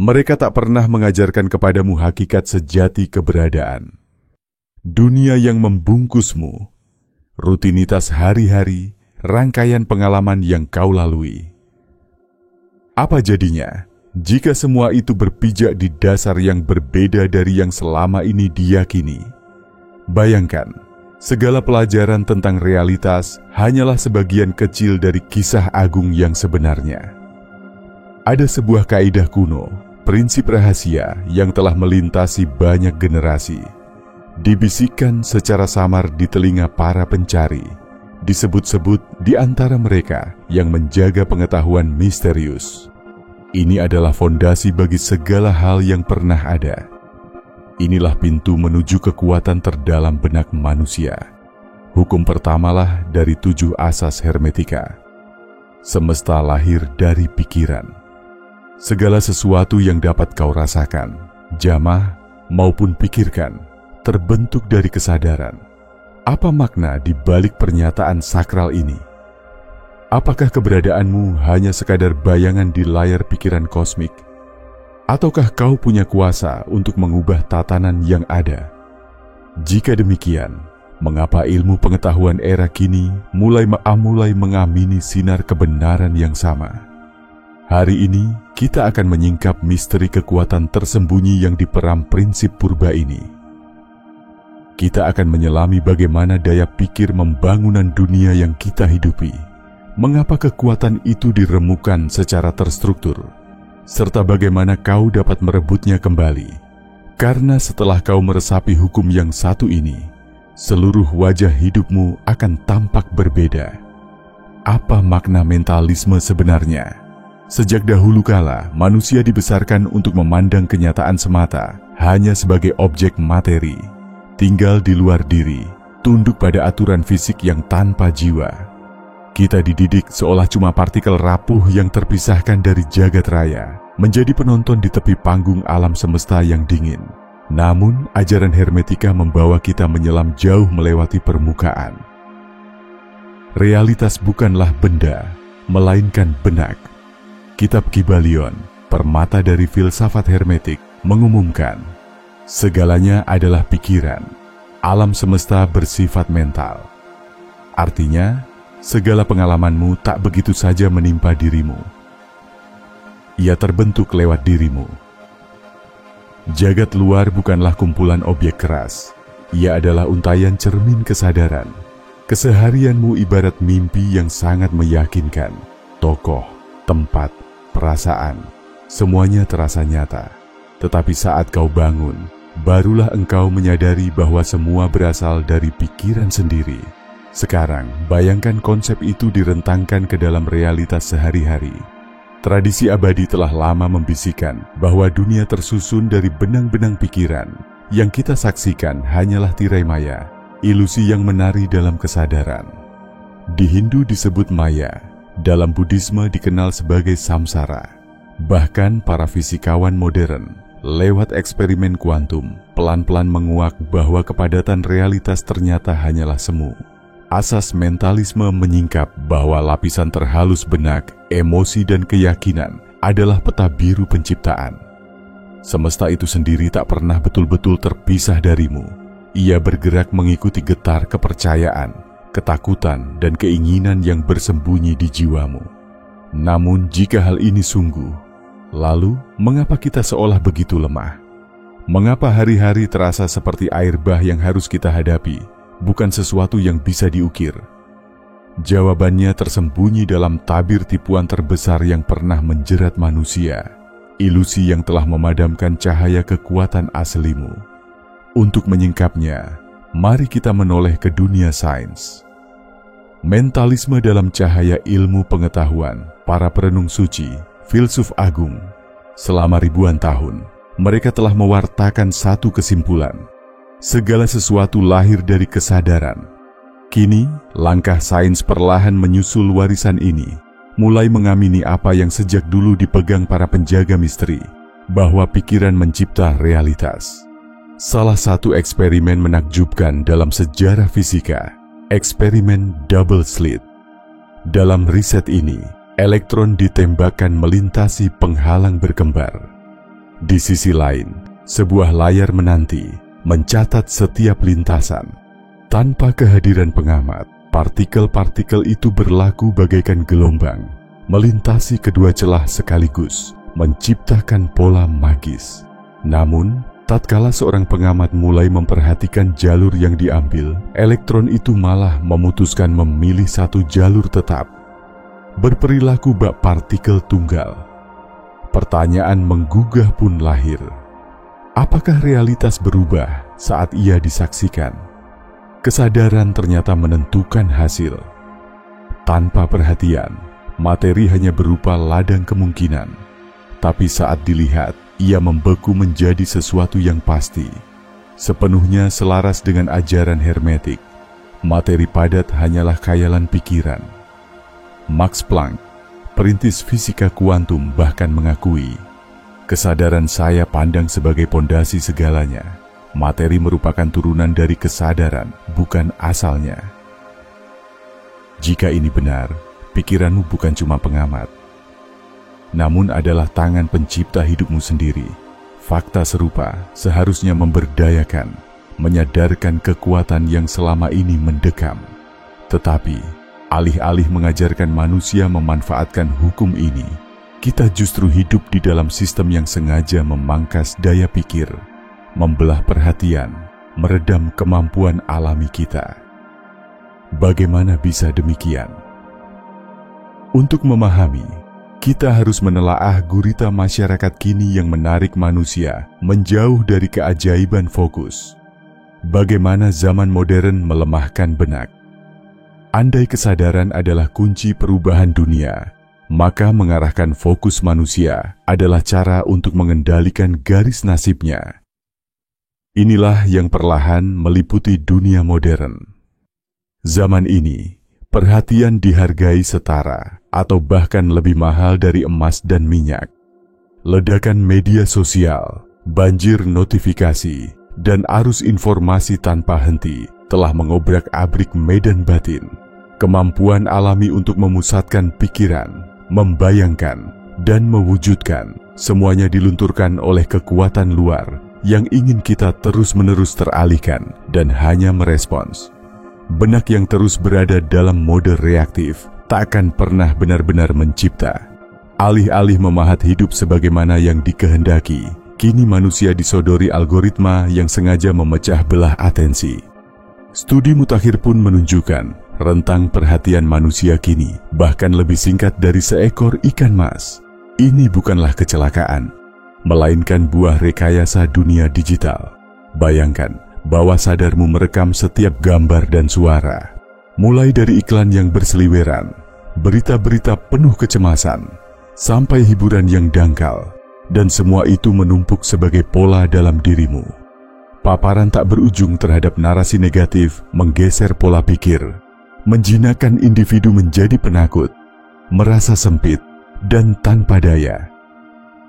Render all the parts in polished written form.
Mereka tak pernah mengajarkan kepadamu hakikat sejati keberadaan. Dunia yang membungkusmu, rutinitas hari-hari, rangkaian pengalaman yang kau lalui. Apa jadinya jika semua itu berpijak di dasar yang berbeda dari yang selama ini diyakini? Bayangkan, segala pelajaran tentang realitas hanyalah sebagian kecil dari kisah agung yang sebenarnya. Ada sebuah kaidah kuno, prinsip rahasia yang telah melintasi banyak generasi. Dibisikkan secara samar di telinga para pencari, disebut-sebut di antara mereka yang menjaga pengetahuan misterius. Ini adalah fondasi bagi segala hal yang pernah ada. Inilah pintu menuju kekuatan terdalam benak manusia. Hukum pertamalah dari 7 asas hermetika. Semesta lahir dari pikiran. Segala sesuatu yang dapat kau rasakan, jamah maupun pikirkan, terbentuk dari kesadaran. Apa makna di balik pernyataan sakral ini? Apakah keberadaanmu hanya sekadar bayangan di layar pikiran kosmik? Ataukah kau punya kuasa untuk mengubah tatanan yang ada? Jika demikian, mengapa ilmu pengetahuan era kini mulai mengamini sinar kebenaran yang sama? Hari ini, kita akan menyingkap misteri kekuatan tersembunyi yang diperam prinsip purba ini. Kita akan menyelami bagaimana daya pikir membangunan dunia yang kita hidupi. Mengapa kekuatan itu diremukan secara terstruktur, serta bagaimana kau dapat merebutnya kembali. Karena setelah kau meresapi hukum yang satu ini, seluruh wajah hidupmu akan tampak berbeda. Apa makna mentalisme sebenarnya? Sejak dahulu kala, manusia dibesarkan untuk memandang kenyataan semata hanya sebagai objek materi, tinggal di luar diri, tunduk pada aturan fisik yang tanpa jiwa. Kita dididik seolah cuma partikel rapuh yang terpisahkan dari jagat raya, menjadi penonton di tepi panggung alam semesta yang dingin. Namun, ajaran hermetika membawa kita menyelam jauh melewati permukaan. Realitas bukanlah benda, melainkan benak. Kitab Kybalion, permata dari filsafat hermetik, mengumumkan, segalanya adalah pikiran. Alam semesta bersifat mental. Artinya, segala pengalamanmu tak begitu saja menimpa dirimu. Ia terbentuk lewat dirimu. Jagat luar bukanlah kumpulan objek keras. Ia adalah untayan cermin kesadaran. Keseharianmu ibarat mimpi yang sangat meyakinkan. Tokoh, tempat, perasaan, semuanya terasa nyata. Tetapi saat kau bangun, barulah engkau menyadari bahwa semua berasal dari pikiran sendiri. Sekarang, bayangkan konsep itu direntangkan ke dalam realitas sehari-hari. Tradisi abadi telah lama membisikkan bahwa dunia tersusun dari benang-benang pikiran. Yang kita saksikan hanyalah tirai maya, ilusi yang menari dalam kesadaran. Di Hindu disebut maya, dalam Buddhisme dikenal sebagai samsara. Bahkan para fisikawan modern, lewat eksperimen kuantum, pelan-pelan menguak bahwa kepadatan realitas ternyata hanyalah semu. Asas mentalisme menyingkap bahwa lapisan terhalus benak, emosi dan keyakinan adalah peta biru penciptaan. Semesta itu sendiri tak pernah betul-betul terpisah darimu. Ia bergerak mengikuti getar kepercayaan, ketakutan dan keinginan yang bersembunyi di jiwamu. Namun jika hal ini sungguh, lalu mengapa kita seolah begitu lemah? Mengapa hari-hari terasa seperti air bah yang harus kita hadapi, bukan sesuatu yang bisa diukir? Jawabannya tersembunyi dalam tabir tipuan terbesar yang pernah menjerat manusia, ilusi yang telah memadamkan cahaya kekuatan aslimu. Untuk menyingkapnya, mari kita menoleh ke dunia sains. Mentalisme dalam cahaya ilmu pengetahuan, para perenung suci, filsuf agung. Selama ribuan tahun, mereka telah mewartakan satu kesimpulan. Segala sesuatu lahir dari kesadaran. Kini, langkah sains perlahan menyusul warisan ini, mulai mengamini apa yang sejak dulu dipegang para penjaga misteri, bahwa pikiran mencipta realitas. Salah satu eksperimen menakjubkan dalam sejarah fisika, eksperimen double slit. Dalam riset ini, elektron ditembakkan melintasi penghalang berkembar. Di sisi lain, sebuah layar menanti mencatat setiap lintasan. Tanpa kehadiran pengamat, partikel-partikel itu berlaku bagaikan gelombang, melintasi kedua celah sekaligus, menciptakan pola magis. Namun, tatkala seorang pengamat mulai memperhatikan jalur yang diambil, elektron itu malah memutuskan memilih satu jalur tetap, berperilaku bak partikel tunggal. Pertanyaan menggugah pun lahir. Apakah realitas berubah saat ia disaksikan? Kesadaran ternyata menentukan hasil. Tanpa perhatian, materi hanya berupa ladang kemungkinan. Tapi saat dilihat, ia membeku menjadi sesuatu yang pasti. Sepenuhnya selaras dengan ajaran hermetik, materi padat hanyalah khayalan pikiran. Max Planck, perintis fisika kuantum, bahkan mengakui, kesadaran saya pandang sebagai pondasi segalanya. Materi merupakan turunan dari kesadaran, bukan asalnya. Jika ini benar, pikiranmu bukan cuma pengamat, namun adalah tangan pencipta hidupmu sendiri. Fakta serupa seharusnya memberdayakan, menyadarkan kekuatan yang selama ini mendekam. Tetapi, alih-alih mengajarkan manusia memanfaatkan hukum ini, kita justru hidup di dalam sistem yang sengaja memangkas daya pikir, membelah perhatian, meredam kemampuan alami kita. Bagaimana bisa demikian? Untuk memahami, kita harus menelaah gurita masyarakat kini yang menarik manusia menjauh dari keajaiban fokus. Bagaimana zaman modern melemahkan benak. Andai kesadaran adalah kunci perubahan dunia, maka mengarahkan fokus manusia adalah cara untuk mengendalikan garis nasibnya. Inilah yang perlahan meliputi dunia modern. Zaman ini, perhatian dihargai setara atau bahkan lebih mahal dari emas dan minyak. Ledakan media sosial, banjir notifikasi, dan arus informasi tanpa henti telah mengobrak-abrik medan batin. Kemampuan alami untuk memusatkan pikiran, membayangkan, dan mewujudkan, semuanya dilunturkan oleh kekuatan luar yang ingin kita terus-menerus teralihkan dan hanya merespons. Benak yang terus berada dalam mode reaktif tak akan pernah benar-benar mencipta. Alih-alih memahat hidup sebagaimana yang dikehendaki, kini manusia disodori algoritma yang sengaja memecah belah atensi. Studi mutakhir pun menunjukkan rentang perhatian manusia kini bahkan lebih singkat dari seekor ikan mas. Ini bukanlah kecelakaan, melainkan buah rekayasa dunia digital. Bayangkan, bawah sadarmu merekam setiap gambar dan suara. Mulai dari iklan yang berseliweran, berita-berita penuh kecemasan, sampai hiburan yang dangkal, dan semua itu menumpuk sebagai pola dalam dirimu. Paparan tak berujung terhadap narasi negatif menggeser pola pikir, menjinakkan individu menjadi penakut, merasa sempit, dan tanpa daya.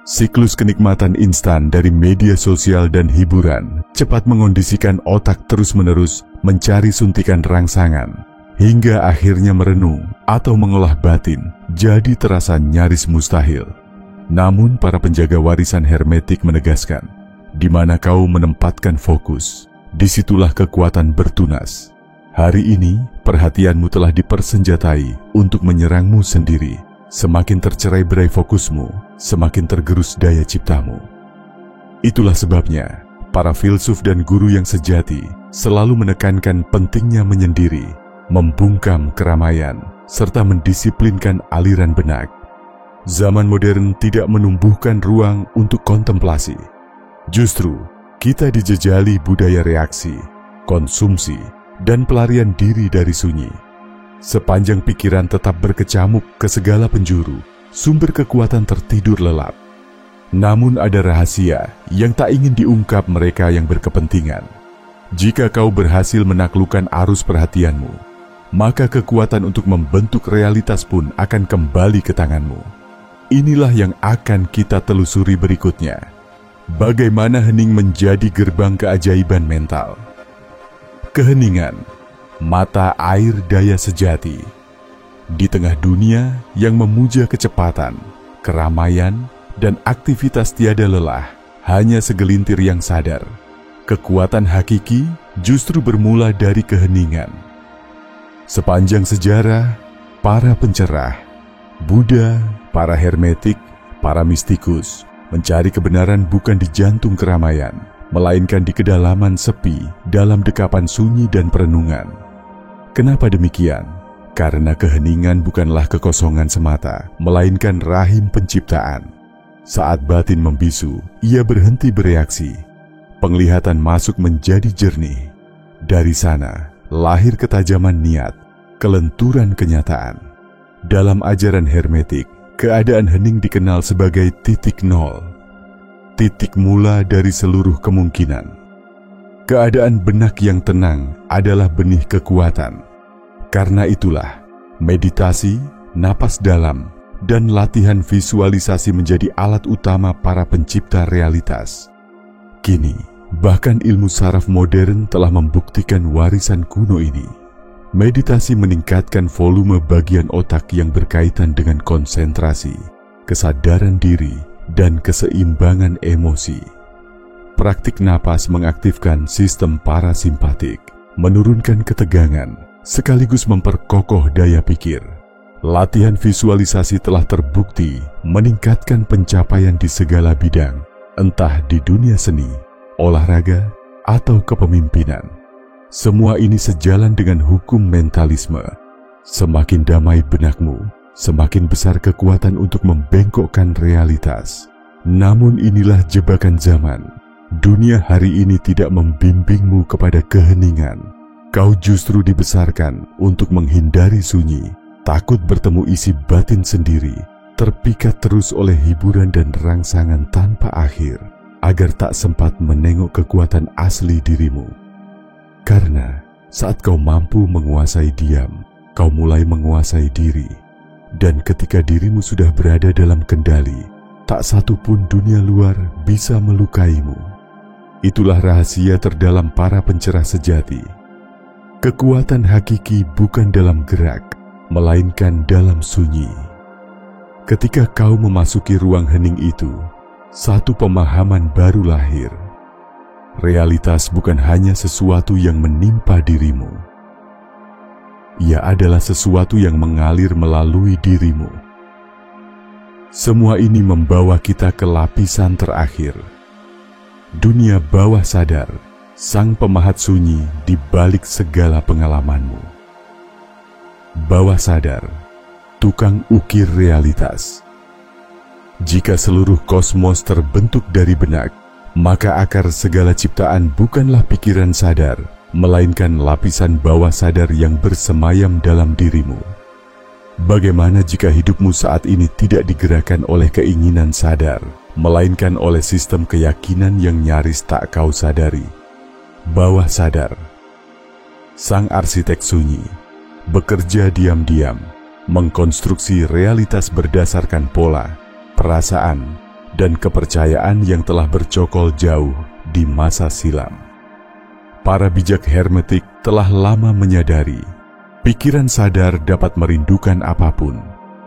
Siklus kenikmatan instan dari media sosial dan hiburan cepat mengondisikan otak terus-menerus mencari suntikan rangsangan, hingga akhirnya merenung atau mengolah batin jadi terasa nyaris mustahil. Namun para penjaga warisan hermetik menegaskan, di mana kau menempatkan fokus, disitulah kekuatan bertunas. Hari ini, perhatianmu telah dipersenjatai untuk menyerangmu sendiri. Semakin tercerai-berai fokusmu, semakin tergerus daya ciptamu. Itulah sebabnya, para filsuf dan guru yang sejati selalu menekankan pentingnya menyendiri, membungkam keramaian, serta mendisiplinkan aliran benak. Zaman modern tidak menumbuhkan ruang untuk kontemplasi. Justru, kita dijejali budaya reaksi, konsumsi, dan pelarian diri dari sunyi. Sepanjang pikiran tetap berkecamuk ke segala penjuru, sumber kekuatan tertidur lelap. Namun ada rahasia yang tak ingin diungkap mereka yang berkepentingan. Jika kau berhasil menaklukkan arus perhatianmu, maka kekuatan untuk membentuk realitas pun akan kembali ke tanganmu. Inilah yang akan kita telusuri berikutnya. Bagaimana hening menjadi gerbang keajaiban mental. Keheningan, mata air daya sejati. Di tengah dunia yang memuja kecepatan, keramaian, dan aktivitas tiada lelah, hanya segelintir yang sadar. Kekuatan hakiki justru bermula dari keheningan. Sepanjang sejarah, para pencerah, Buddha, para hermetik, para mistikus, mencari kebenaran bukan di jantung keramaian, melainkan di kedalaman sepi dalam dekapan sunyi dan perenungan. Kenapa demikian? Karena keheningan bukanlah kekosongan semata, melainkan rahim penciptaan. Saat batin membisu, ia berhenti bereaksi. Penglihatan masuk menjadi jernih. Dari sana, lahir ketajaman niat, kelenturan kenyataan. Dalam ajaran hermetik, keadaan hening dikenal sebagai titik nol. Titik mula dari seluruh kemungkinan. Keadaan benak yang tenang adalah benih kekuatan. Karena itulah, meditasi, napas dalam, dan latihan visualisasi menjadi alat utama para pencipta realitas. Kini, bahkan ilmu saraf modern telah membuktikan warisan kuno ini. Meditasi meningkatkan volume bagian otak yang berkaitan dengan konsentrasi, kesadaran diri, dan keseimbangan emosi. Praktik napas mengaktifkan sistem parasimpatik, menurunkan ketegangan, sekaligus memperkokoh daya pikir. Latihan visualisasi telah terbukti meningkatkan pencapaian di segala bidang, entah di dunia seni, olahraga, atau kepemimpinan. Semua ini sejalan dengan hukum mentalisme. Semakin damai benakmu, semakin besar kekuatan untuk membengkokkan realitas. Namun inilah jebakan zaman. Dunia hari ini tidak membimbingmu kepada keheningan. Kau justru dibesarkan untuk menghindari sunyi, takut bertemu isi batin sendiri, terpikat terus oleh hiburan dan rangsangan tanpa akhir, agar tak sempat menengok kekuatan asli dirimu. Karena saat kau mampu menguasai diam, kau mulai menguasai diri. Dan ketika dirimu sudah berada dalam kendali, tak satu pun dunia luar bisa melukaimu. Itulah rahasia terdalam para pencerah sejati. Kekuatan hakiki bukan dalam gerak, melainkan dalam sunyi. Ketika kau memasuki ruang hening itu, satu pemahaman baru lahir. Realitas bukan hanya sesuatu yang menimpa dirimu. Ia adalah sesuatu yang mengalir melalui dirimu. Semua ini membawa kita ke lapisan terakhir. Dunia bawah sadar, sang pemahat sunyi di balik segala pengalamanmu. Bawah sadar, tukang ukir realitas. Jika seluruh kosmos terbentuk dari benak, maka akar segala ciptaan bukanlah pikiran sadar, melainkan lapisan bawah sadar yang bersemayam dalam dirimu. Bagaimana jika hidupmu saat ini tidak digerakkan oleh keinginan sadar, melainkan oleh sistem keyakinan yang nyaris tak kau sadari? Bawah sadar, sang arsitek sunyi, bekerja diam-diam, mengkonstruksi realitas berdasarkan pola, perasaan, dan kepercayaan yang telah bercokol jauh di masa silam. Para bijak hermetik telah lama menyadari, pikiran sadar dapat merindukan apapun,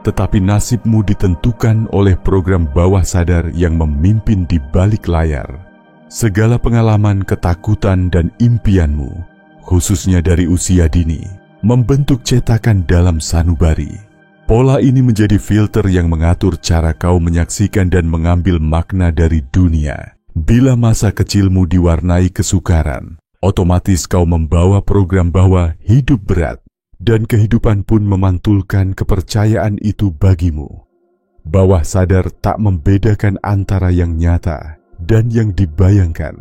tetapi nasibmu ditentukan oleh program bawah sadar yang memimpin di balik layar. Segala pengalaman, ketakutan, dan impianmu, khususnya dari usia dini, membentuk cetakan dalam sanubari. Pola ini menjadi filter yang mengatur cara kau menyaksikan dan mengambil makna dari dunia. Bila masa kecilmu diwarnai kesukaran, otomatis kau membawa program bahwa hidup berat, dan kehidupan pun memantulkan kepercayaan itu bagimu. Bawah sadar tak membedakan antara yang nyata dan yang dibayangkan.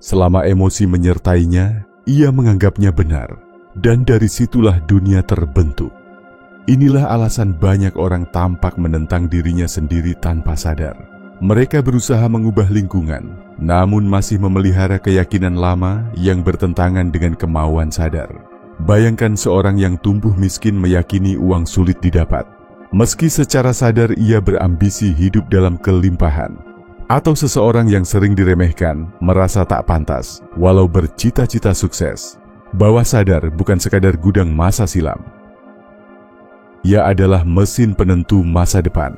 Selama emosi menyertainya, ia menganggapnya benar, dan dari situlah dunia terbentuk. Inilah alasan banyak orang tampak menentang dirinya sendiri tanpa sadar. Mereka berusaha mengubah lingkungan, namun masih memelihara keyakinan lama yang bertentangan dengan kemauan sadar. Bayangkan seorang yang tumbuh miskin meyakini uang sulit didapat, meski secara sadar ia berambisi hidup dalam kelimpahan. Atau seseorang yang sering diremehkan, merasa tak pantas, walau bercita-cita sukses. Bawah sadar bukan sekadar gudang masa silam. Ia adalah mesin penentu masa depan.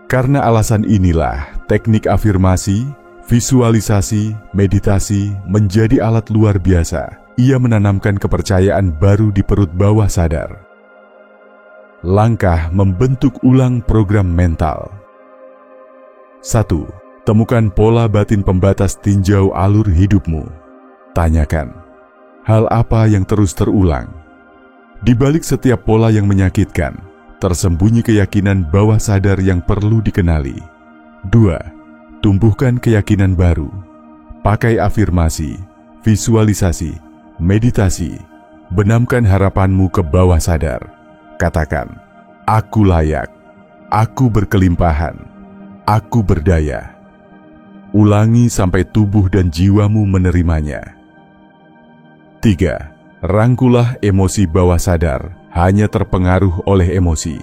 Karena alasan inilah, teknik afirmasi, visualisasi, meditasi menjadi alat luar biasa. Ia menanamkan kepercayaan baru di perut bawah sadar. Langkah membentuk ulang program mental. 1. Temukan pola batin pembatas tinjau alur hidupmu. Tanyakan, hal apa yang terus terulang? Di balik setiap pola yang menyakitkan, tersembunyi keyakinan bawah sadar yang perlu dikenali. 2. Tumbuhkan keyakinan baru. Pakai afirmasi, visualisasi, meditasi. Benamkan harapanmu ke bawah sadar. Katakan, aku layak, aku berkelimpahan, aku berdaya. Ulangi sampai tubuh dan jiwamu menerimanya. 3. Rangkulah emosi bawah sadar, hanya terpengaruh oleh emosi.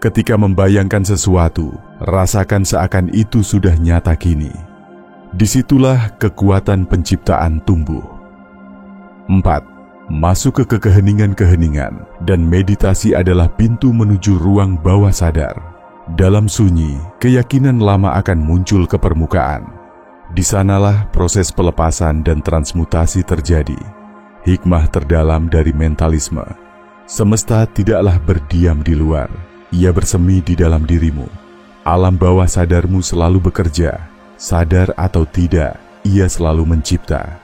Ketika membayangkan sesuatu, rasakan seakan itu sudah nyata kini. Disitulah kekuatan penciptaan tumbuh. 4. Masuk ke keheningan-keheningan, dan meditasi adalah pintu menuju ruang bawah sadar. Dalam sunyi, keyakinan lama akan muncul ke permukaan. Di sanalah proses pelepasan dan transmutasi terjadi. Hikmah terdalam dari mentalisme. Semesta tidaklah berdiam di luar, ia bersemi di dalam dirimu. Alam bawah sadarmu selalu bekerja, sadar atau tidak, ia selalu mencipta.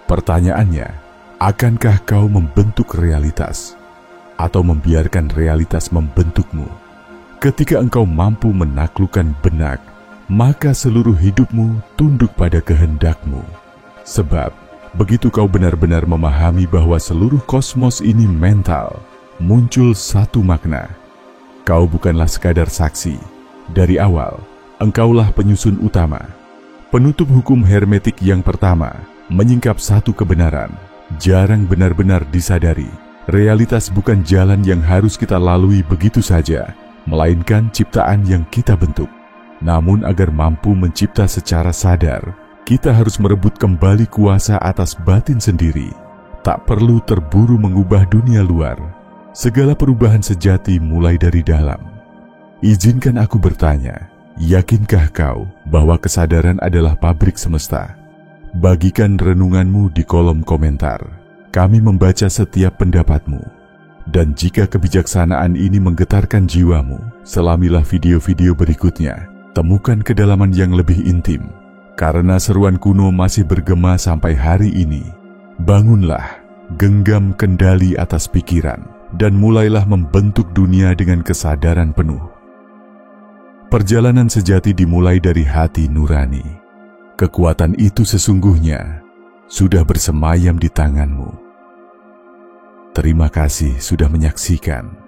Pertanyaannya, akankah kau membentuk realitas, atau membiarkan realitas membentukmu? Ketika engkau mampu menaklukkan benak, maka seluruh hidupmu tunduk pada kehendakmu. Sebab, begitu kau benar-benar memahami bahwa seluruh kosmos ini mental, muncul satu makna. Kau bukanlah sekadar saksi. Dari awal, engkaulah penyusun utama. Penutup hukum hermetik yang pertama, menyingkap satu kebenaran, jarang benar-benar disadari. Realitas bukan jalan yang harus kita lalui begitu saja, melainkan ciptaan yang kita bentuk. Namun agar mampu mencipta secara sadar, kita harus merebut kembali kuasa atas batin sendiri. Tak perlu terburu mengubah dunia luar. Segala perubahan sejati mulai dari dalam. Izinkan aku bertanya, yakinkah kau bahwa kesadaran adalah pabrik semesta? Bagikan renunganmu di kolom komentar. Kami membaca setiap pendapatmu. Dan jika kebijaksanaan ini menggetarkan jiwamu, selamilah video-video berikutnya. Temukan kedalaman yang lebih intim. Karena seruan kuno masih bergema sampai hari ini. Bangunlah, genggam kendali atas pikiran, dan mulailah membentuk dunia dengan kesadaran penuh. Perjalanan sejati dimulai dari hati nurani. Kekuatan itu sesungguhnya sudah bersemayam di tanganmu. Terima kasih sudah menyaksikan.